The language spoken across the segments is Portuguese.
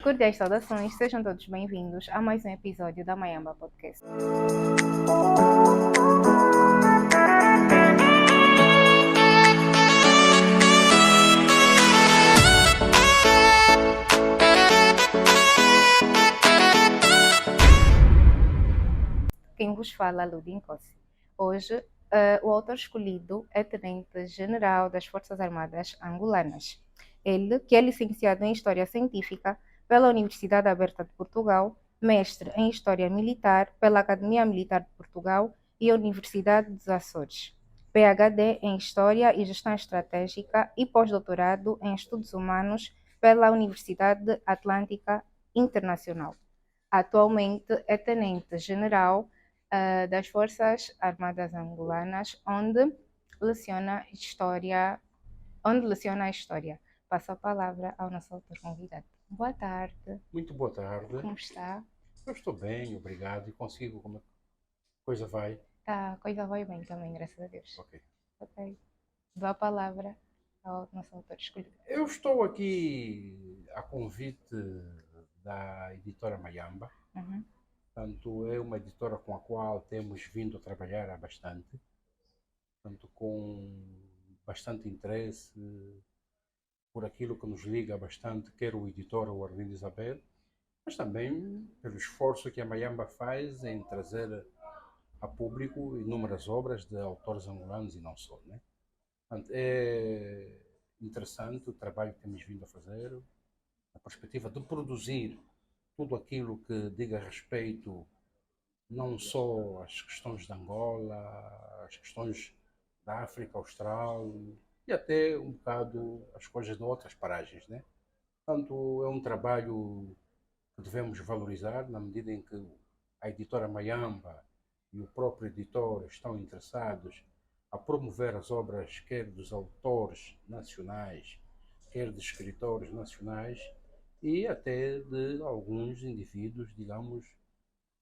Cordiais saudações, sejam todos bem-vindos a mais um episódio da Mayamba Podcast. Quem vos fala, Ludin Kossi. Hoje, o autor escolhido é Tenente-General das Forças Armadas Angolanas. Ele, que é licenciado em História Científica pela Universidade Aberta de Portugal, mestre em História Militar pela Academia Militar de Portugal e a Universidade dos Açores, PhD em História e Gestão Estratégica e pós-doutorado em Estudos Humanos pela Universidade Atlântica Internacional. Atualmente é Tenente-General das Forças Armadas Angolanas, onde leciona a história. Passo a palavra ao nosso autor convidado. Boa tarde. Muito boa tarde. Como está? Eu estou bem, obrigado. E consigo, como a coisa vai? A coisa vai bem também, graças a Deus. Ok. Ok. Dou a palavra ao nosso autor escolhido. Eu estou aqui a convite da editora Mayamba. Portanto, é uma editora com a qual temos vindo a trabalhar há bastante. Portanto, com bastante interesse por aquilo que nos liga bastante, quer o editor, o Arlindo Isabel, mas também pelo esforço que a Mayamba faz em trazer a público inúmeras obras de autores angolanos e não só, né? Portanto, é interessante o trabalho que temos vindo a fazer, a perspectiva de produzir tudo aquilo que diga respeito não só às questões de Angola, às questões da África Austral e até um bocado as coisas de outras paragens, né? Portanto, é um trabalho que devemos valorizar na medida em que a editora Mayamba e o próprio editor estão interessados a promover as obras quer dos autores nacionais, quer de escritores nacionais e até de alguns indivíduos, digamos,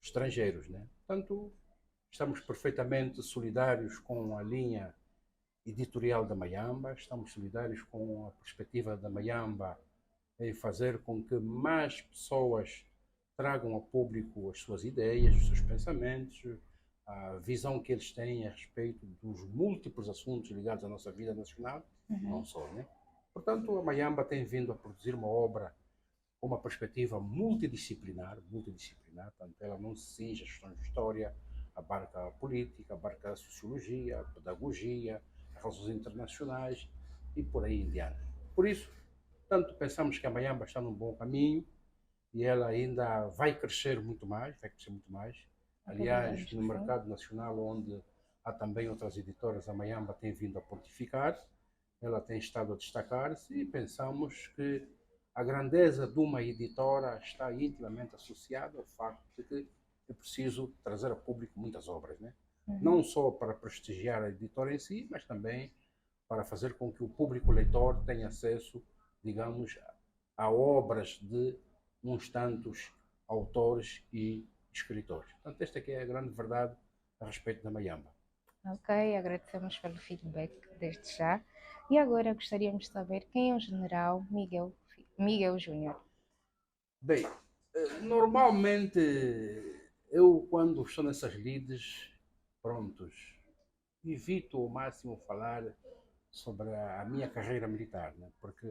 estrangeiros, né? Portanto, estamos perfeitamente solidários com a linha editorial da Mayamba, estamos solidários com a perspectiva da Mayamba em fazer com que mais pessoas tragam ao público as suas ideias, os seus pensamentos, a visão que eles têm a respeito dos múltiplos assuntos ligados à nossa vida nacional, não só, né? Portanto, a Mayamba tem vindo a produzir uma obra com uma perspectiva multidisciplinar, portanto, ela não se cinge a questões de história, abarca a política, abarca a sociologia, a pedagogia, as relações internacionais e por aí em diante. Por isso, tanto pensamos que a Mayamba está num bom caminho e ela ainda vai crescer muito mais, vai crescer muito mais. Aliás, no mercado nacional, onde há também outras editoras, a Mayamba tem vindo a pontificar, ela tem estado a destacar-se e pensamos que a grandeza de uma editora está intimamente associada ao facto de que é preciso trazer a público muitas obras, né? Não só para prestigiar a editora em si, mas também para fazer com que o público leitor tenha acesso, digamos, a obras de uns tantos autores e escritores. Portanto, esta aqui é a grande verdade a respeito da Mayamba. Ok, agradecemos pelo feedback desde já. E agora gostaríamos de saber quem é o General Miguel Júnior. Bem, normalmente eu quando estou nessas lides, prontos, evito ao máximo falar sobre a minha carreira militar, né? Porque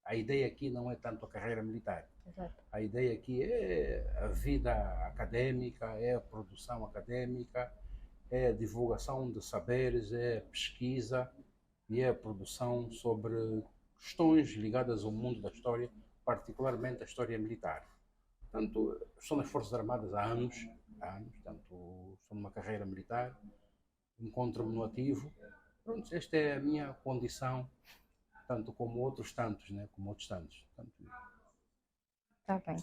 a ideia aqui não é tanto a carreira militar. Exato. A ideia aqui é a vida académica, é a produção académica, é a divulgação de saberes, é a pesquisa e é a produção sobre questões ligadas ao mundo da história, particularmente a história militar. Portanto, estou nas Forças Armadas há anos, portanto, estou numa carreira militar, encontro-me no ativo. Pronto, esta é a minha condição, tanto como outros tantos, né? Como outros tantos. Portanto, Está bem.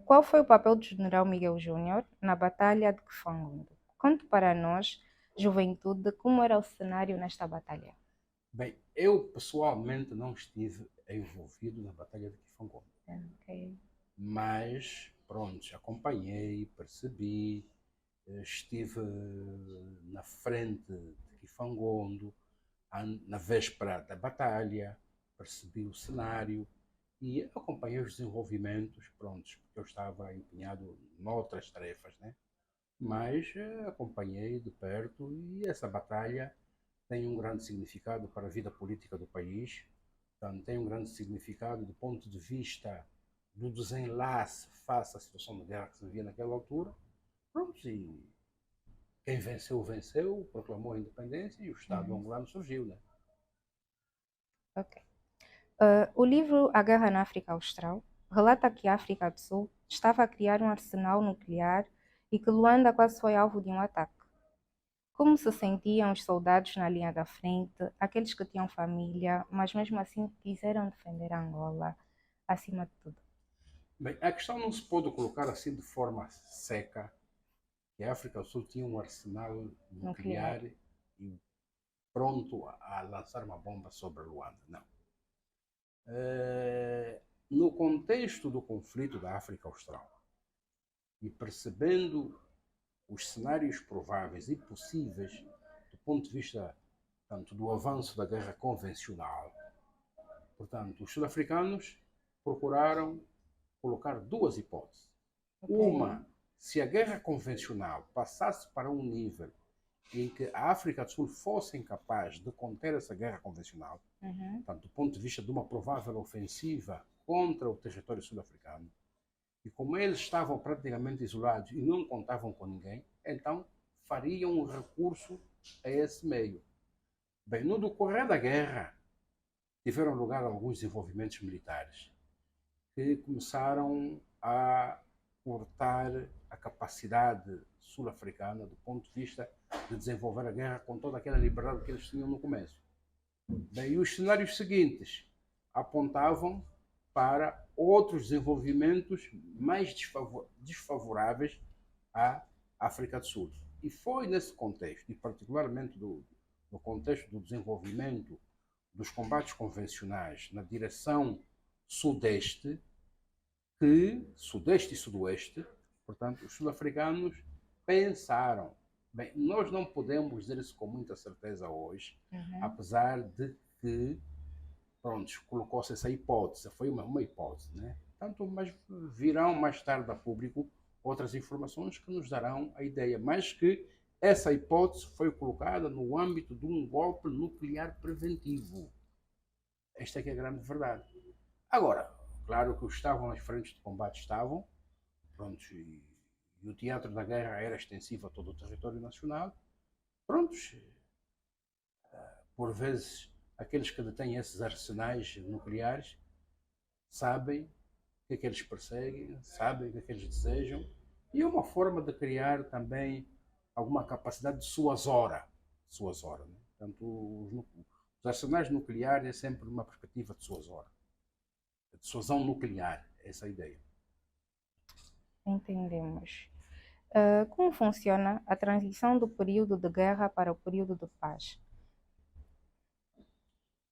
Qual foi o papel do General Miguel Júnior na Batalha de Kifangondo? Conte para nós, juventude, como era o cenário nesta batalha. bem, eu pessoalmente não estive envolvido na Batalha de Kifangondo, Ok. mas, pronto, acompanhei, percebi, estive na frente de Kifangondo, na véspera da batalha, percebi o cenário e acompanhei os desenvolvimentos, prontos, porque eu estava empenhado noutras tarefas, né? Mas acompanhei de perto e essa batalha tem um grande significado para a vida política do país, portanto, tem um grande significado do ponto de vista do desenlace face à situação de guerra que se vivia naquela altura. Pronto, e quem venceu, venceu, proclamou a independência e o Estado angolano surgiu, né? Ok. O livro A Guerra na África Austral relata que a África do Sul estava a criar um arsenal nuclear e que Luanda quase foi alvo de um ataque. Como se sentiam os soldados na linha da frente, aqueles que tinham família, mas mesmo assim quiseram defender Angola acima de tudo? Bem, a questão não se pode colocar assim de forma seca, que a África do Sul tinha um arsenal Nuclear. nuclear e pronto a lançar uma bomba sobre Luanda. Não. No contexto do conflito da África Austral e percebendo os cenários prováveis e possíveis do ponto de vista tanto do avanço da guerra convencional, portanto, os sul-africanos procuraram colocar duas hipóteses. Ok. Uma, se a guerra convencional passasse para um nível em que a África do Sul fosse incapaz de conter essa guerra convencional, tanto do ponto de vista de uma provável ofensiva contra o território sul-africano, e como eles estavam praticamente isolados e não contavam com ninguém, então fariam um recurso a esse meio. Bem, no decorrer da guerra, tiveram lugar alguns desenvolvimentos militares que começaram a cortar a capacidade sul-africana do ponto de vista de desenvolver a guerra com toda aquela liberdade que eles tinham no começo. Bem, e os cenários seguintes apontavam para outros desenvolvimentos mais desfavoráveis à África do Sul. E foi nesse contexto, e particularmente no contexto do desenvolvimento dos combates convencionais na direção sudeste e sudoeste, portanto, os sul-africanos pensaram, bem, nós não podemos dizer isso com muita certeza hoje, apesar de que, pronto, colocou-se essa hipótese, foi uma hipótese, né? Tanto, mas virão mais tarde a público outras informações que nos darão a ideia, mas que essa hipótese foi colocada no âmbito de um golpe nuclear preventivo. Esta é que é a grande verdade. Agora, claro que estavam nas frentes de combate, estavam, prontos, e o teatro da guerra era extensivo a todo o território nacional, prontos, por vezes aqueles que detêm esses arsenais nucleares sabem o que é que eles perseguem, sabem o que é que eles desejam, e é uma forma de criar também alguma capacidade de suasora, né? Portanto, os arsenais nucleares é sempre uma perspectiva de suasora, de dissuasão nuclear, essa é a ideia. Entendemos. Como funciona a transição do período de guerra para o período de paz?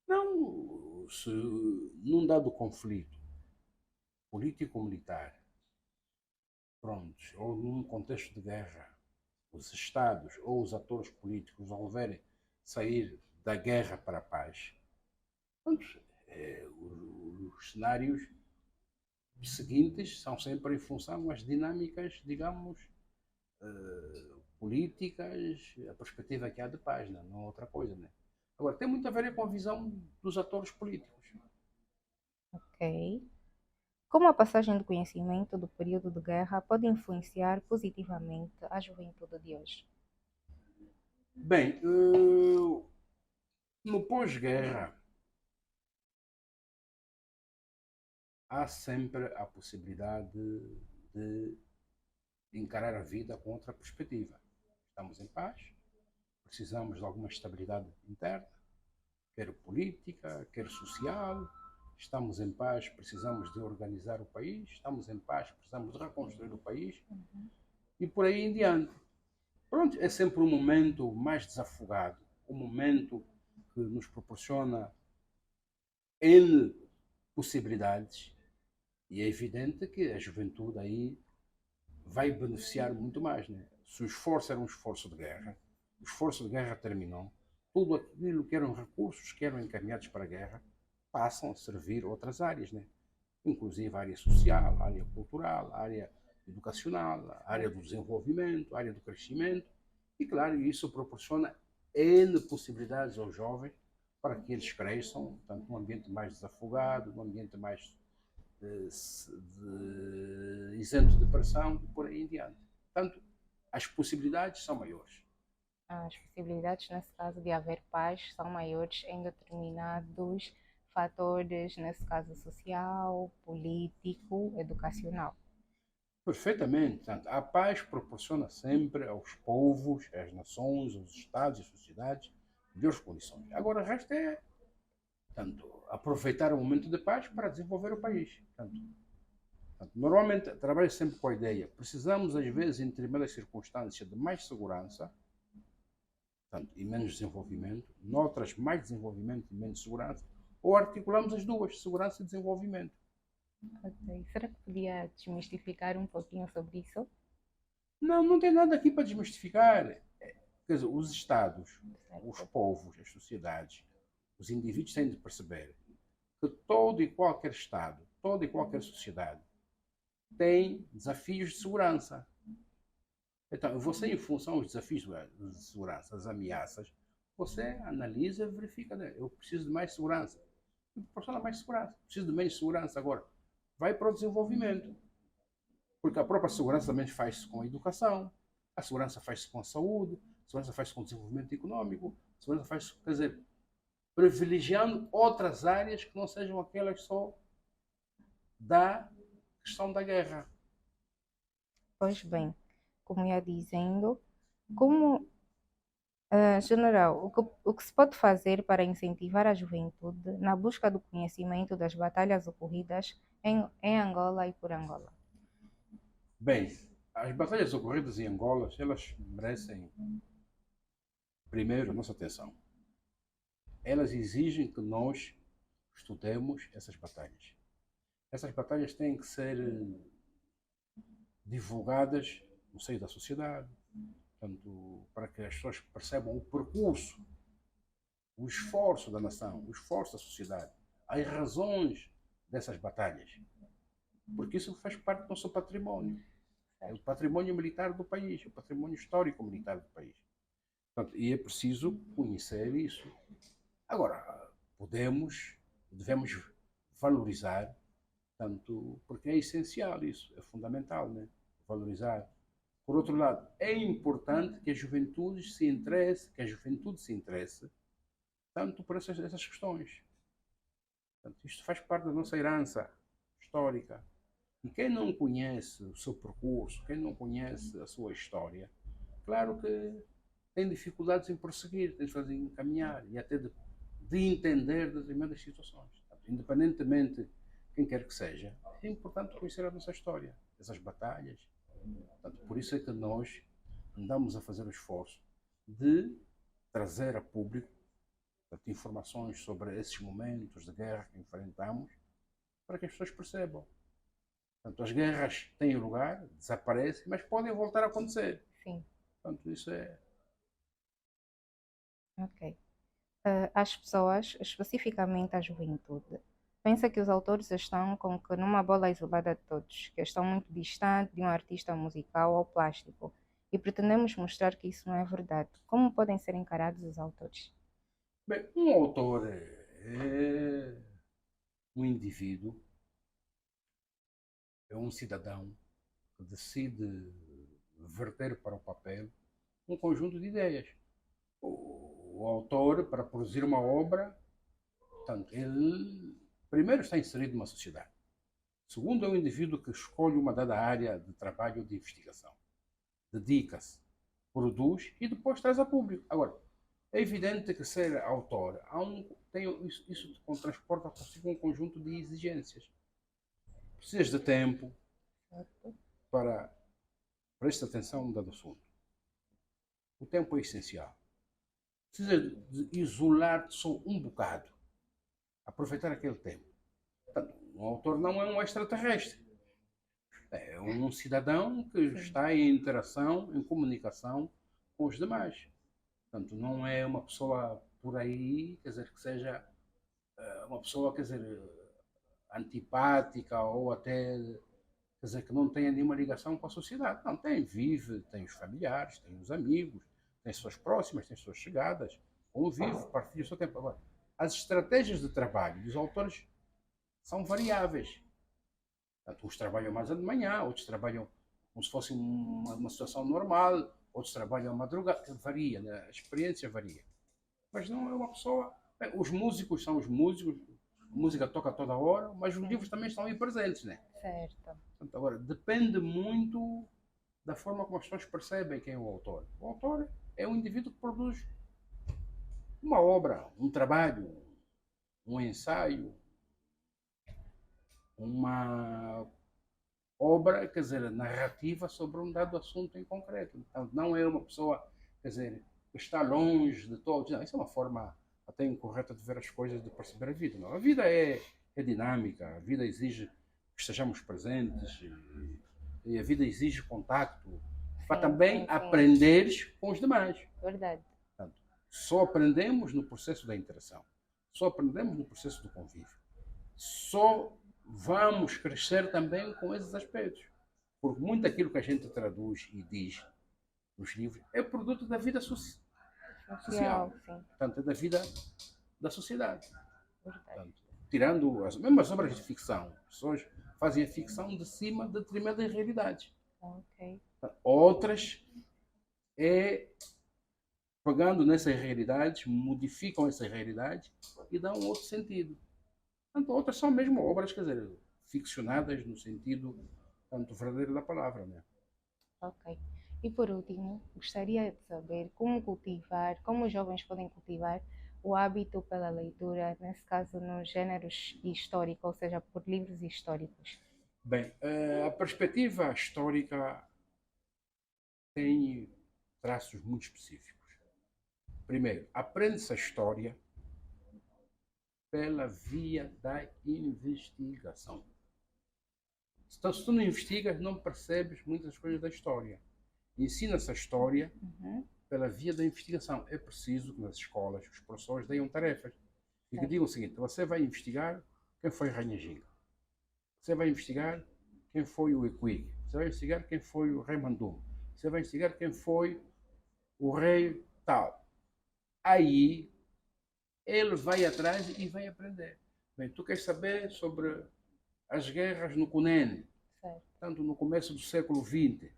Não, se num dado conflito político-militar, prontos, ou num contexto de guerra, os Estados ou os atores políticos resolverem sair da guerra para a paz, prontos, os cenários seguintes são sempre em função das dinâmicas, digamos, políticas, a perspectiva que há de paz, não é outra coisa, né? Agora, tem muito a ver com a visão dos atores políticos. Ok. Como a passagem do conhecimento do período de guerra pode influenciar positivamente a juventude de hoje? Bem, no pós-guerra há sempre a possibilidade de encarar a vida com outra perspectiva. Estamos em paz, precisamos de alguma estabilidade interna, quer política, quer social. Estamos em paz, precisamos de organizar o país. Estamos em paz, precisamos de reconstruir o país. E por aí em diante. Pronto, é sempre um momento mais desafogado, um momento que nos proporciona N possibilidades. E é evidente que a juventude aí vai beneficiar muito mais, né? Se o esforço era um esforço de guerra, o esforço de guerra terminou, tudo aquilo que eram recursos que eram encaminhados para a guerra passam a servir outras áreas, né? inclusive a área social, a área cultural, a área educacional, a área do desenvolvimento, a área do crescimento. E, claro, isso proporciona N possibilidades aos jovens para que eles cresçam, portanto, num ambiente mais desafogado, num ambiente mais isento de pressão e por aí em diante. Portanto, as possibilidades são maiores. As possibilidades, nesse caso, de haver paz são maiores em determinados fatores, nesse caso social, político, educacional. Perfeitamente. Portanto, a paz proporciona sempre aos povos, às nações, aos estados e sociedades melhores condições. Agora, o resto é, portanto, aproveitar o momento de paz para desenvolver o país. Portanto, normalmente, trabalho sempre com a ideia, precisamos, às vezes, em determinadas circunstâncias, de mais segurança, portanto, e menos desenvolvimento, noutras mais desenvolvimento e menos segurança, ou articulamos as duas, segurança e desenvolvimento. Ok. Será que podia desmistificar um pouquinho sobre isso? Não, não tem nada aqui para desmistificar. Quer dizer, os Estados, os Certo. povos, as sociedades, os indivíduos têm de perceber que todo e qualquer Estado, toda e qualquer sociedade tem desafios de segurança. Então, você, em função dos desafios de segurança, as ameaças, você analisa e verifica, né? Eu preciso de mais segurança. E proporciona mais segurança. Preciso de menos segurança agora. Vai para o desenvolvimento. Porque a própria segurança também faz-se com a educação, a segurança faz-se com a saúde, a segurança faz-se com o desenvolvimento econômico, a segurança faz-se, quer dizer, privilegiando outras áreas que não sejam aquelas só da questão da guerra. Pois bem, como ia dizendo, como general, o que se pode fazer para incentivar a juventude na busca do conhecimento das batalhas ocorridas em Angola e por Angola? Bem, as batalhas ocorridas em Angola, elas merecem, primeiro, nossa atenção. Elas exigem que nós estudemos essas batalhas. Essas batalhas têm que ser divulgadas no seio da sociedade, portanto, para que as pessoas percebam o percurso, o esforço da nação, o esforço da sociedade, as razões dessas batalhas. Porque isso faz parte do nosso património. É o património militar do país, o património histórico militar do país. Portanto, e é preciso conhecer isso. Agora, devemos valorizar, tanto porque é essencial isso, é fundamental, né? Valorizar. Por outro lado, é importante que a juventude se interesse tanto por essas questões. Portanto, isto faz parte da nossa herança histórica. E quem não conhece o seu percurso, quem não conhece a sua história, claro que tem dificuldades em prosseguir, tem de fazer encaminhar e até de entender determinadas situações. Portanto, independentemente de quem quer que seja, é importante conhecer a nossa história, essas batalhas. Portanto, por isso é que nós andamos a fazer o esforço de trazer a público, portanto, informações sobre esses momentos de guerra que enfrentamos, para que as pessoas percebam. Portanto, as guerras têm lugar, desaparecem, mas podem voltar a acontecer. Sim. Portanto, isso é. Ok. As pessoas, especificamente a juventude, pensa que os autores estão com que numa bola isolada de todos, que estão muito distante de um artista musical ou plástico, e pretendemos mostrar que isso não é verdade. Como podem ser encarados os autores? Bem, um autor é um indivíduo, é um cidadão que decide verter para o papel um conjunto de ideias. O autor, para produzir uma obra, portanto, ele primeiro está inserido numa sociedade. Segundo, é um indivíduo que escolhe uma dada área de trabalho ou de investigação. Dedica-se, produz e depois traz a público. Agora, é evidente que ser autor isso transporta consigo um conjunto de exigências. Precisas de tempo para prestar atenção no dado assunto. O tempo é essencial. Precisas de isolar-te só um bocado. Aproveitar aquele tempo. Portanto, um autor não é um extraterrestre. É um cidadão que está em interação, em comunicação com os demais. Portanto, não é uma pessoa por aí, quer dizer, que seja uma pessoa, quer dizer, antipática ou até, quer dizer, que não tenha nenhuma ligação com a sociedade. Não, tem, vive, tem os familiares, tem os amigos, tem pessoas próximas, tem pessoas chegadas, convive, partilha o seu tempo. Agora, as estratégias de trabalho dos autores são variáveis. Portanto, uns trabalham mais de manhã, outros trabalham como se fosse uma situação normal, outros trabalham à madrugada, varia, né? A experiência varia. Mas não é uma pessoa. Bem, os músicos são os músicos, a música toca toda hora, mas os livros também estão aí presentes, né? Certo. Portanto, agora, depende muito da forma como as pessoas percebem quem é o autor. O autor é um indivíduo que produz uma obra, um trabalho, um ensaio, uma obra, quer dizer, narrativa sobre um dado assunto em concreto. Então, não é uma pessoa, quer dizer, que está longe de todos. Não, isso é uma forma até incorreta de ver as coisas, de perceber a vida. Não, a vida é dinâmica, a vida exige que estejamos presentes e a vida exige contacto para também aprenderes com os demais. Verdade. Portanto, só aprendemos no processo da interação, só aprendemos no processo do convívio, só vamos crescer também com esses aspectos. Porque muito daquilo que a gente traduz e diz nos livros é produto da vida social. Portanto, é da vida da sociedade. Portanto, tirando mesmo as obras de ficção, as pessoas fazem a ficção de cima de determinadas realidades. Okay. Outras pegando nessas realidades, modificam essas realidades e dão outro sentido. Portanto, outras são mesmo obras, quer dizer, ficcionadas no sentido tanto verdadeiro da palavra, né? Ok. E por último, gostaria de saber como os jovens podem cultivar o hábito pela leitura, nesse caso nos géneros históricos, ou seja, por livros históricos. Bem, a perspectiva histórica tem traços muito específicos. Primeiro, aprende-se a história pela via da investigação. Então, se tu não investigas, não percebes muitas coisas da história. Ensina-se a história pela via da investigação. É preciso que nas escolas os professores deem tarefas e que digam o seguinte: você vai investigar quem foi Rainha Ginga, você vai investigar quem foi o Equig, você vai investigar quem foi o rei Mandum, você vai investigar quem foi o rei tal. Aí ele vai atrás e vai aprender. Bem, tu queres saber sobre as guerras no Cunene, tanto no começo do século XX.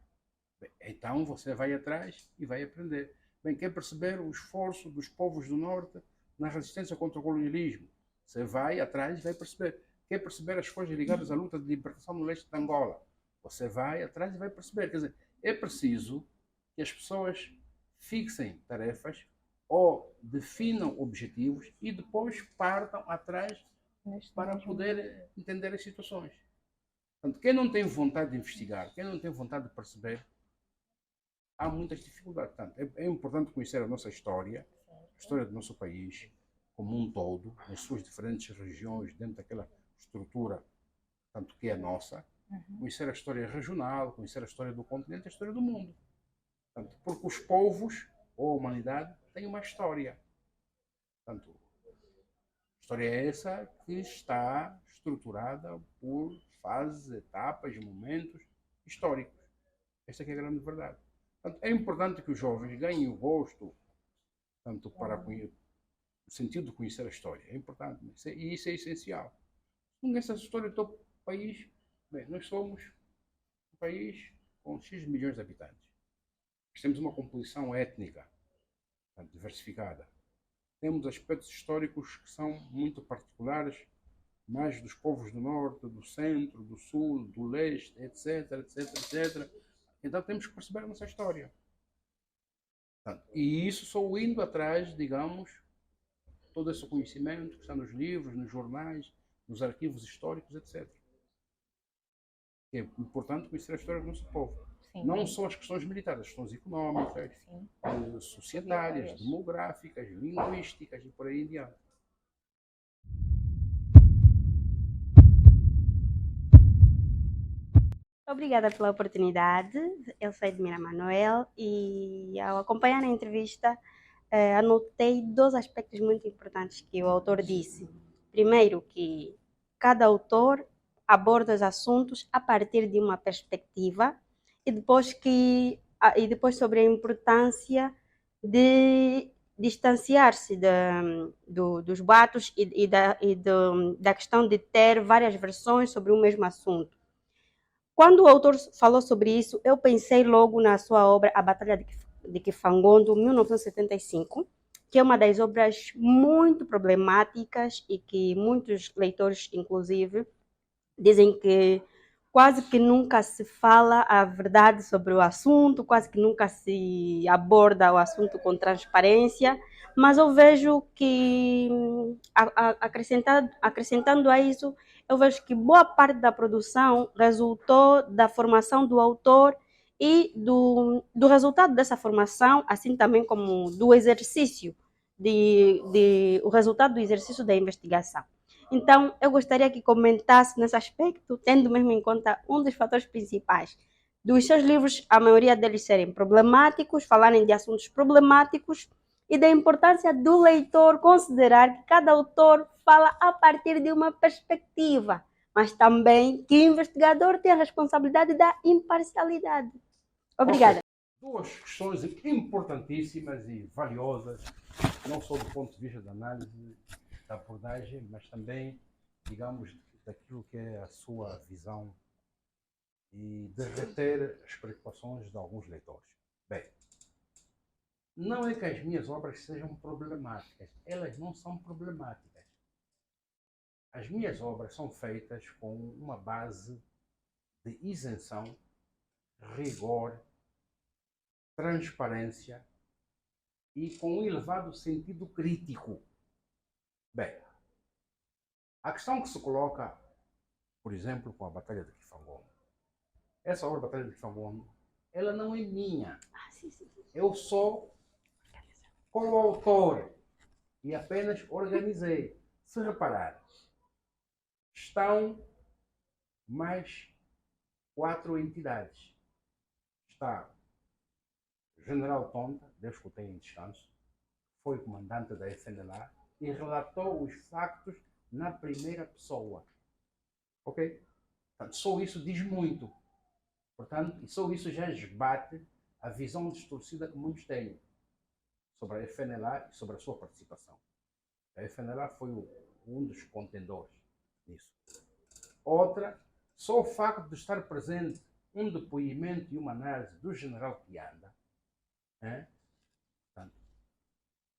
Bem, então você vai atrás e vai aprender. Bem, quer perceber o esforço dos povos do Norte na resistência contra o colonialismo? Você vai atrás e vai perceber. Quer perceber as coisas ligadas à luta de libertação no leste de Angola? Você vai atrás e vai perceber. Quer dizer, é preciso que as pessoas fixem tarefas ou definam objetivos e depois partam atrás para poder entender as situações. Portanto, quem não tem vontade de investigar, quem não tem vontade de perceber, há muitas dificuldades. Portanto, é importante conhecer a nossa história, a história do nosso país como um todo, nas suas diferentes regiões, dentro daquela estrutura tanto que é a nossa, conhecer a história regional, conhecer a história do continente, a história do mundo. Portanto, porque os povos, ou a humanidade, têm uma história. Portanto, a história é essa que está estruturada por fases, etapas, momentos históricos. Esta é a grande verdade. Portanto, é importante que os jovens ganhem o gosto, tanto para o sentido de conhecer a história. É importante. E isso é essencial. Se não conhece a história do teu país, bem, nós somos um país com X milhões de habitantes. Nós temos uma composição étnica diversificada. Temos aspectos históricos que são muito particulares, mais dos povos do norte, do centro, do sul, do leste, etc, etc, etc. Então temos que perceber a nossa história. E isso só indo atrás, digamos, todo esse conhecimento que está nos livros, nos jornais, nos arquivos históricos, etc. É importante conhecer a história do nosso povo. Sim, não só as questões militares, as questões económicas, societárias, demográficas, linguísticas e por aí em diante. Obrigada pela oportunidade. Eu sou Edmira Manuel e, ao acompanhar a entrevista, anotei dois aspectos muito importantes que o autor disse. Primeiro, que cada autor aborda os assuntos a partir de uma perspectiva e depois sobre a importância de distanciar-se dos boatos da questão de ter várias versões sobre o mesmo assunto. Quando o autor falou sobre isso, eu pensei logo na sua obra A Batalha de Kifangondo, 1975, que é uma das obras muito problemáticas e que muitos leitores, inclusive, dizem que quase que nunca se fala a verdade sobre o assunto, quase que nunca se aborda o assunto com transparência, mas eu vejo que, acrescentando a isso, eu vejo que boa parte da produção resultou da formação do autor e do resultado dessa formação, assim também como do exercício, o resultado do exercício da investigação. Então, eu gostaria que comentasse nesse aspecto, tendo mesmo em conta um dos fatores principais dos seus livros, a maioria deles serem problemáticos, falarem de assuntos problemáticos, e da importância do leitor considerar que cada autor fala a partir de uma perspectiva, mas também que o investigador tem a responsabilidade da imparcialidade. Obrigada. Okay. Duas questões importantíssimas e valiosas, não só do ponto de vista da análise da abordagem, mas também, digamos, daquilo que é a sua visão e de reter as preocupações de alguns leitores. Bem, não é que as minhas obras sejam problemáticas, elas não são problemáticas. As minhas obras são feitas com uma base de isenção, rigor, transparência e com um elevado sentido crítico. Bem, a questão que se coloca, por exemplo, com a Batalha de Kifangondo, essa obra, Batalha de Kifangondo, ela não é minha. Eu sou coautor e apenas organizei. Se reparar, estão mais 4 entidades. Está o General Tonta, Deus que o tenha em descanso, foi comandante da FNLA e relatou os factos na primeira pessoa. Ok? Portanto, só isso diz muito. Portanto, e só isso já esbate a visão distorcida que muitos têm sobre a FNLA e sobre a sua participação. A FNLA foi um dos contendores nisso. Outra, só o facto de estar presente um depoimento e uma análise do General Kianda, portanto,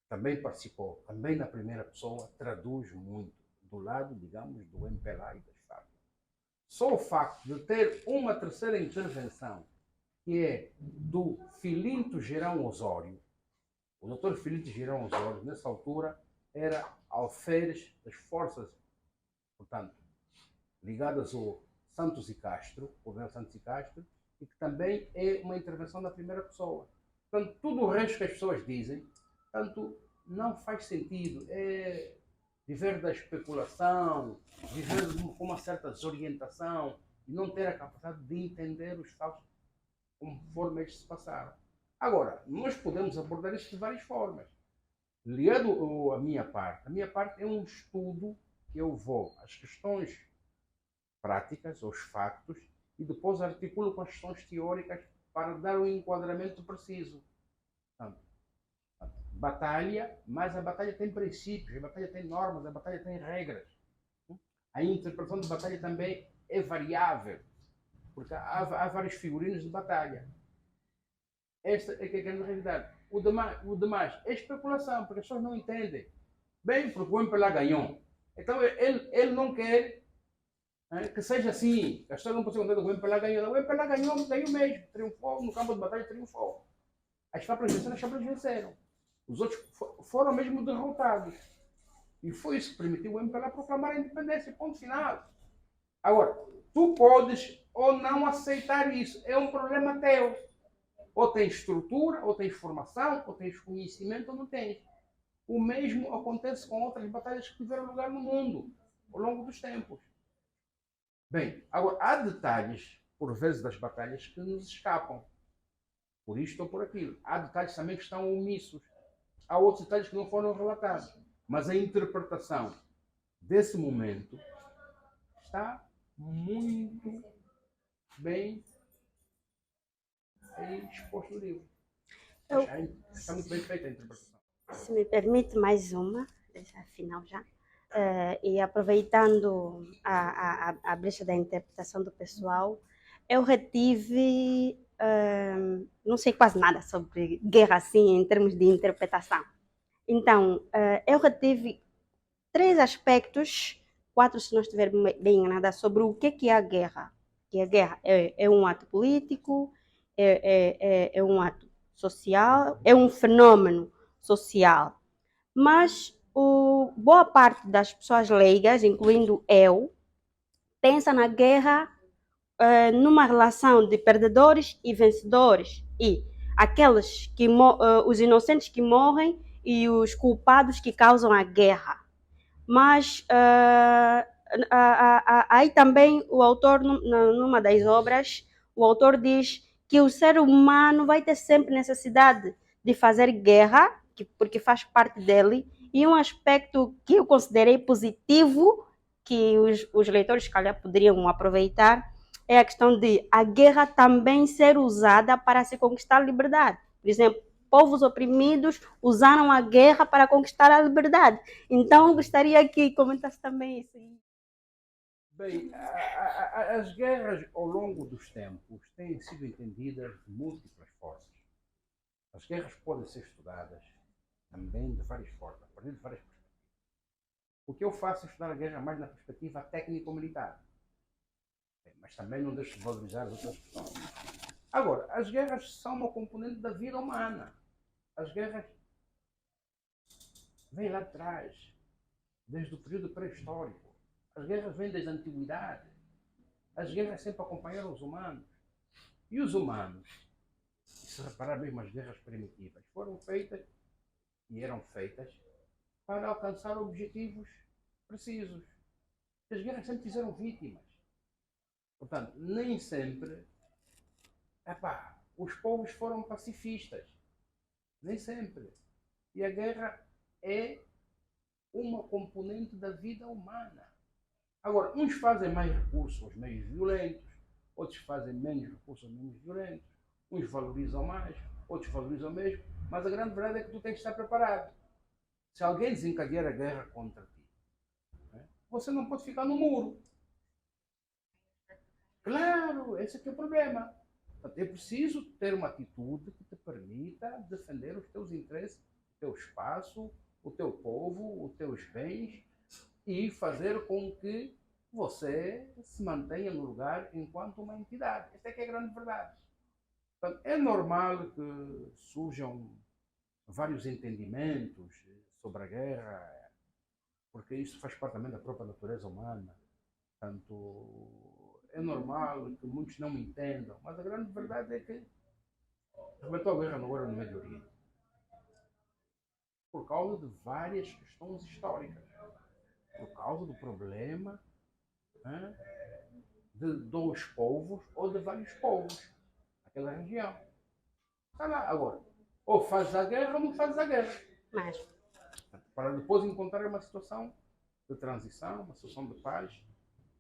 também participou, também na primeira pessoa, traduz muito do lado, digamos, do MPLA e das FARC. Só o facto de ter uma terceira intervenção, que é do Filinto Girão Osório. O doutor Filinto Girão Osório, nessa altura, era alferes das forças, portanto, ligadas ao Santos e Castro, o governo Santos e Castro, e que também é uma intervenção da primeira pessoa. Portanto, tudo o resto que as pessoas dizem, portanto, não faz sentido. É viver da especulação, viver com uma certa desorientação e não ter a capacidade de entender os fatos conforme eles se passaram. Agora, nós podemos abordar isso de várias formas. Ligado à minha parte é um estudo que eu vou às questões práticas, aos factos, e depois articulo com as questões teóricas para dar um enquadramento preciso. Portanto, batalha, mas a batalha tem princípios, a batalha tem normas, a batalha tem regras. A interpretação de batalha também é variável, porque há vários figurinos de batalha. Esta é que é a grande realidade. O demais é especulação, porque as pessoas não entendem. Bem, porque o MPLA ganhou. Então ele não quer que seja assim. As pessoas não podem contar que o MPLA ganhou. O MPLA ganhou mesmo. Triunfou no campo de batalha, triunfou. As chapas venceram. Os outros foram mesmo derrotados. E foi isso que permitiu o MPLA proclamar a independência. Ponto final. Agora, tu podes ou não aceitar isso. É um problema teu. Ou tens estrutura, ou tens formação, ou tens conhecimento, ou não tens. O mesmo acontece com outras batalhas que tiveram lugar no mundo, ao longo dos tempos. Bem, agora, há detalhes, por vezes, das batalhas que nos escapam. Por isto ou por aquilo. Há detalhes também que estão omissos. Há outros detalhes que não foram relatados. Mas a interpretação desse momento está muito bem exposto no livro. Está muito bem feita a interpretação. Se me permite mais uma, afinal já, e aproveitando a brecha da interpretação do pessoal, eu retive, não sei quase nada sobre guerra assim, em termos de interpretação. Então, eu retive 3 aspectos, 4 se não estiver bem enganada, sobre o que é a guerra. Que a guerra é um ato político, é um ato social, é um fenômeno social. Mas boa parte das pessoas leigas, incluindo eu, pensa na guerra numa relação de perdedores e vencedores. E aqueles os inocentes que morrem e os culpados que causam a guerra. Mas aí também o autor, numa das obras, o autor diz que o ser humano vai ter sempre necessidade de fazer guerra, porque faz parte dele, e um aspecto que eu considerei positivo, que os leitores, calhar, poderiam aproveitar, é a questão de a guerra também ser usada para se conquistar a liberdade. Por exemplo, povos oprimidos usaram a guerra para conquistar a liberdade. Então, gostaria que comentasse também isso. Bem, as guerras ao longo dos tempos têm sido entendidas de múltiplas formas. As guerras podem ser estudadas também de várias formas, a partir de várias perspectivas. O que eu faço é estudar a guerra mais na perspectiva técnico-militar. Mas também não deixo de valorizar as outras questões. Agora, as guerras são uma componente da vida humana. As guerras vêm lá de trás, desde o período pré-histórico. As guerras vêm desde a antiguidade. As guerras sempre acompanharam os humanos. E os humanos, se reparar mesmo as guerras primitivas, foram feitas e eram feitas para alcançar objetivos precisos. As guerras sempre fizeram vítimas. Portanto, nem sempre os povos foram pacifistas. Nem sempre. E a guerra é uma componente da vida humana. Agora, uns fazem mais recursos aos meios violentos, outros fazem menos recursos aos meios violentos, uns valorizam mais, outros valorizam mesmo, mas a grande verdade é que tu tens que estar preparado. Se alguém desencadear a guerra contra ti, você não pode ficar no muro. Claro, esse é o problema. Portanto, é preciso ter uma atitude que te permita defender os teus interesses, o teu espaço, o teu povo, os teus bens e fazer com que você se mantenha no lugar enquanto uma entidade. Esta é que é a grande verdade. Portanto, é normal que surjam vários entendimentos sobre a guerra, porque isso faz parte também da própria natureza humana. Portanto, é normal que muitos não me entendam, mas a grande verdade é que arrebentou a guerra agora no Médio Oriente por causa de várias questões históricas, por causa do problema de 2 povos ou de vários povos naquela região. Está lá agora. Ou fazes a guerra ou não fazes a guerra. Mas, para depois encontrar uma situação de transição, uma situação de paz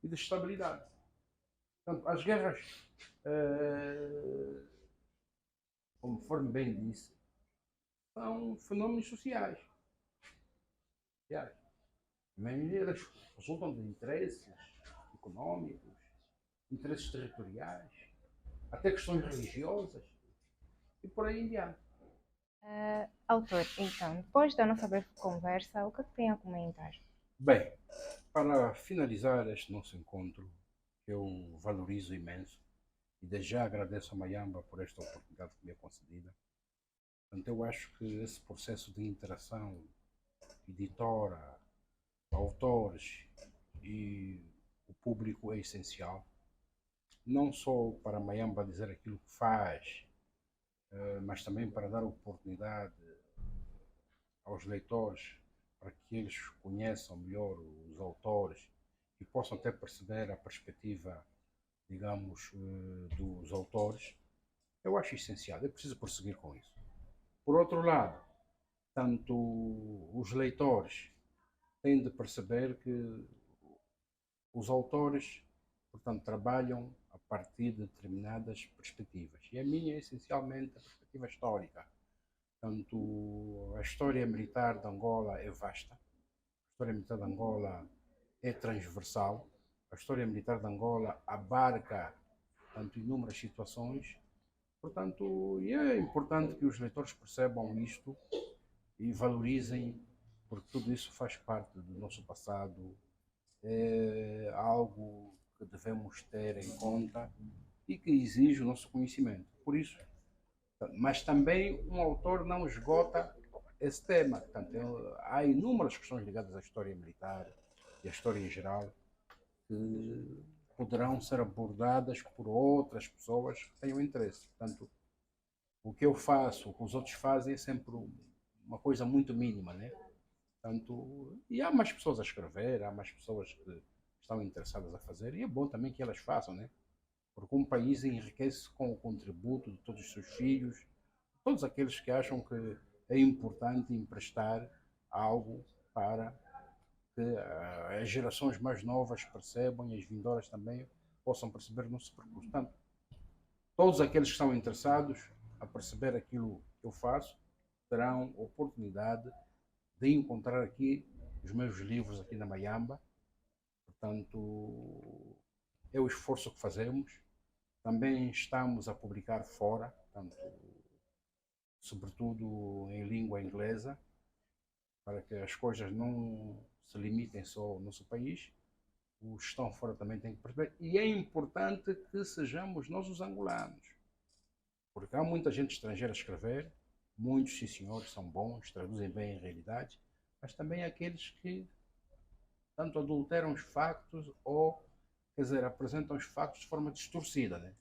e de estabilidade. Portanto, as guerras, conforme bem disse, são fenómenos sociais. Mas elas resultam de interesses económicos, interesses territoriais, até questões religiosas e por aí em diante. Autor, então, depois da nossa breve conversa, o que tem a comentar? Bem, para finalizar este nosso encontro, eu valorizo imenso e desde já agradeço a Mayamba por esta oportunidade que me é concedida. Portanto, eu acho que esse processo de interação, editora, autores e o público é essencial, não só para a Mayamba dizer aquilo que faz, mas também para dar oportunidade aos leitores para que eles conheçam melhor os autores e possam até perceber a perspectiva, digamos, dos autores. Eu acho essencial, é preciso prosseguir com isso. Por outro lado, tanto os leitores têm de perceber que os autores, portanto, trabalham a partir de determinadas perspectivas. E a minha é essencialmente a perspectiva histórica. Portanto, a história militar de Angola é vasta, a história militar de Angola é transversal, a história militar de Angola abarca, portanto, inúmeras situações. Portanto, é importante que os leitores percebam isto e valorizem, porque tudo isso faz parte do nosso passado, é algo que devemos ter em conta e que exige o nosso conhecimento. Por isso, mas também um autor não esgota esse tema. Portanto, há inúmeras questões ligadas à história militar e à história em geral que poderão ser abordadas por outras pessoas que tenham interesse. Portanto, o que eu faço, o que os outros fazem é sempre uma coisa muito mínima, né? Portanto, e há mais pessoas a escrever, há mais pessoas que estão interessadas a fazer, e é bom também que elas façam, né? Porque um país enriquece com o contributo de todos os seus filhos, todos aqueles que acham que é importante emprestar algo para que as gerações mais novas percebam e as vindouras também possam perceber no seu percurso. Portanto, todos aqueles que estão interessados a perceber aquilo que eu faço terão oportunidade de encontrar aqui os meus livros aqui na Mayamba. Portanto, é o esforço que fazemos. Também estamos a publicar fora, portanto, sobretudo em língua inglesa, para que as coisas não se limitem só ao nosso país. Os que estão fora também têm que perceber. E é importante que sejamos nós os angolanos, porque há muita gente estrangeira a escrever, muitos, sim senhores, são bons, traduzem bem a realidade, mas também aqueles que tanto adulteram os factos ou, quer dizer, apresentam os factos de forma distorcida, né?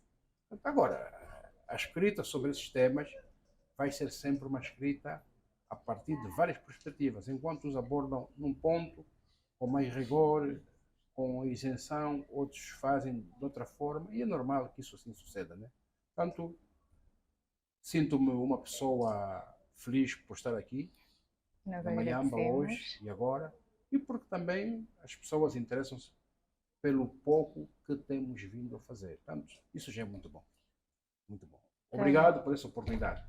Agora, a escrita sobre esses temas vai ser sempre uma escrita a partir de várias perspectivas, enquanto os abordam num ponto com mais rigor, com isenção, outros fazem de outra forma, e é normal que isso assim suceda, né? Portanto, sinto-me uma pessoa feliz por estar aqui Nós na Mayamba hoje agradecemos. e agora, e porque também as pessoas interessam-se pelo pouco que temos vindo a fazer. Portanto, isso já é muito bom. Muito bom. Obrigado por essa oportunidade.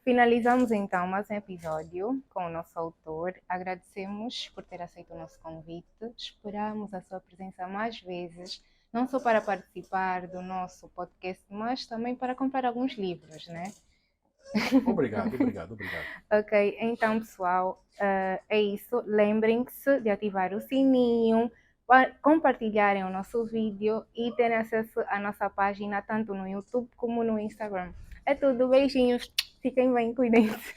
Finalizamos então mais um episódio com o nosso autor. Agradecemos por ter aceito o nosso convite. Esperamos a sua presença mais vezes, não só para participar do nosso podcast, mas também para comprar alguns livros, né? Obrigado. Ok, então pessoal, é isso. Lembrem-se de ativar o sininho, compartilharem o nosso vídeo e terem acesso à nossa página tanto no YouTube como no Instagram. É tudo, beijinhos, fiquem bem, cuidem-se.